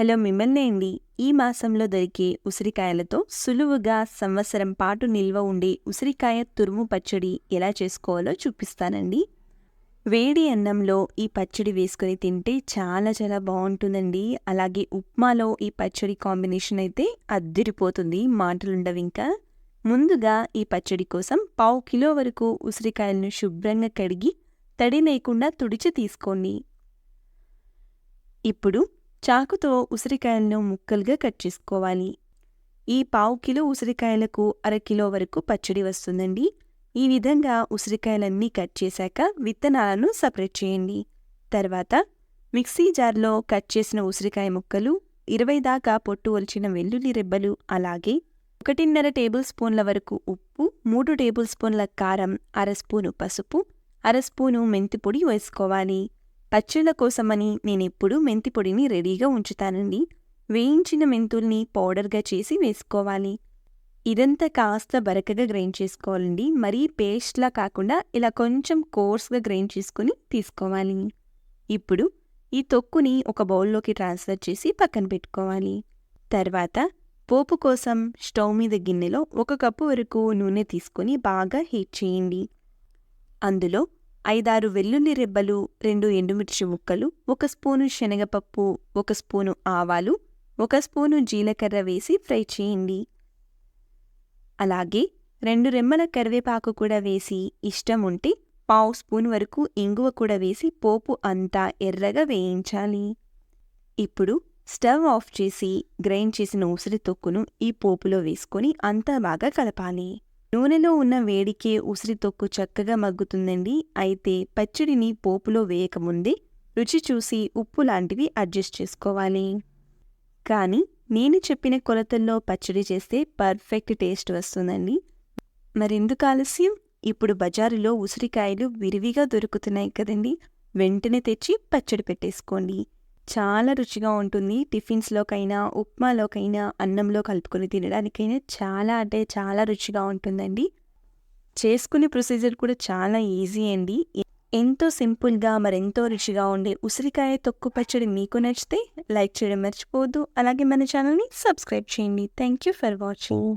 Hello మిమ్మల్నే అండి. ఈ మాసంలో దొరికే ఉసిరికాయలతో సులువుగా సంవత్సరం పాటు నిల్వ ఉండే ఉసిరికాయ తురుము పచ్చడి ఎలా చేసుకోవాలో చూపిస్తానండి. వేడి అన్నంలో ఈ పచ్చడి వేసుకొని తింటే చాలా చాలా బావుంటుందండి. అలాగే ఉప్మాలో ఈ పచ్చడి కాంబినేషన్ అయితే అద్దిరిపోతుంది. మాటలుండవింకా. ముందుగా ఈ పచ్చడి కోసం పావు కిలో వరకు ఉసిరికాయలను శుభ్రంగా కడిగి తడి లేకుండా తుడిచి తీసుకోండి. ఇప్పుడు చాకుతో ఉసిరికాయలను ముక్కలుగా కట్ చేసుకోవాలి. ఈ పావు కిలో ఉసిరికాయలకు అరకిలో వరకు పచ్చడి వస్తుందండి. ఈ విధంగా ఉసిరికాయలన్నీ కట్ చేశాక విత్తనాలను సపరేట్ చేయండి. తర్వాత మిక్సీ జార్లో కట్ చేసిన ఉసిరికాయ ముక్కలు, 20 దాకా పొట్టు ఒలిచిన వెల్లుల్లి రెబ్బలు, అలాగే 1.5 టేబుల్ స్పూన్ల వరకు ఉప్పు, 3 టేబుల్ స్పూన్ల కారం, అర స్పూను పసుపు, అర స్పూను మెంతిపొడి వేసుకోవాలి. పచ్చళ్ళ కోసమని నేనెప్పుడూ మెంతిపొడిని రెడీగా ఉంచుతానండి. వేయించిన మెంతుల్ని పౌడర్గా చేసి వేసుకోవాలి. ఇదంతా కాస్త బరకగా గ్రైండ్ చేసుకోవాలండి. మరీ పేస్ట్లా కాకుండా ఇలా కొంచెం కోర్స్గా గ్రైండ్ చేసుకుని తీసుకోవాలి. ఇప్పుడు ఈ తొక్కుని ఒక బౌల్లోకి ట్రాన్స్ఫర్ చేసి పక్కన పెట్టుకోవాలి. తర్వాత పోపు కోసం స్టవ్ మీద గిన్నెలో 1 కప్పు వరకు నూనె తీసుకొని బాగా హీట్ చేయండి. అందులో 5-6 వెల్లుల్లి రెబ్బలు, 2 ఎండుమిర్చి ముక్కలు, 1 స్పూను శనగపప్పు, 1 స్పూను ఆవాలు, 1 స్పూను జీలకర్ర వేసి ఫ్రై చేయండి. అలాగే 2 రెమ్మల కరివేపాకు కూడా వేసి, ఇష్టం ఉంటే పావు స్పూన్ వరకు ఇంగువ కూడా వేసి పోపు అంతా ఎర్రగా వేయించాలి. ఇప్పుడు స్టవ్ ఆఫ్ చేసి గ్రైండ్ చేసిన ఉసిరి తొక్కును ఈ పోపులో వేసుకొని అంతా బాగా కలపాలి. నూనెలో ఉన్న వేడికే ఉసిరి తొక్కు చక్కగా మగ్గుతుందండి. అయితే పచ్చడిని పోపులో వేయకముందే రుచి చూసి ఉప్పు లాంటివి అడ్జస్ట్ చేసుకోవాలి. కానీ నేను చెప్పిన కొలతల్లో పచ్చడి చేస్తే పర్ఫెక్ట్ టేస్ట్ వస్తుందండి. మరెందుకు ఆలస్యం? ఇప్పుడు బజారులో ఉసిరికాయలు విరివిగా దొరుకుతున్నాయి కదండి. వెంటనే తెచ్చి పచ్చడి పెట్టేసుకోండి. చాలా రుచిగా ఉంటుంది. టిఫిన్స్లోకైనా, ఉప్మాలోకైనా, అన్నంలో కలుపుకొని తినడానికైనా చాలా అంటే చాలా రుచిగా ఉంటుందండి. చేసుకునే ప్రొసీజర్ కూడా చాలా ఈజీ అండి. ఎంతో సింపుల్గా మరెంతో రుచిగా ఉండే ఉసిరికాయ తొక్కు పచ్చడి మీకు నచ్చితే లైక్ చేయడం మర్చిపోవద్దు. అలాగే మన ఛానల్ని సబ్స్క్రైబ్ చేయండి. Thank you for watching.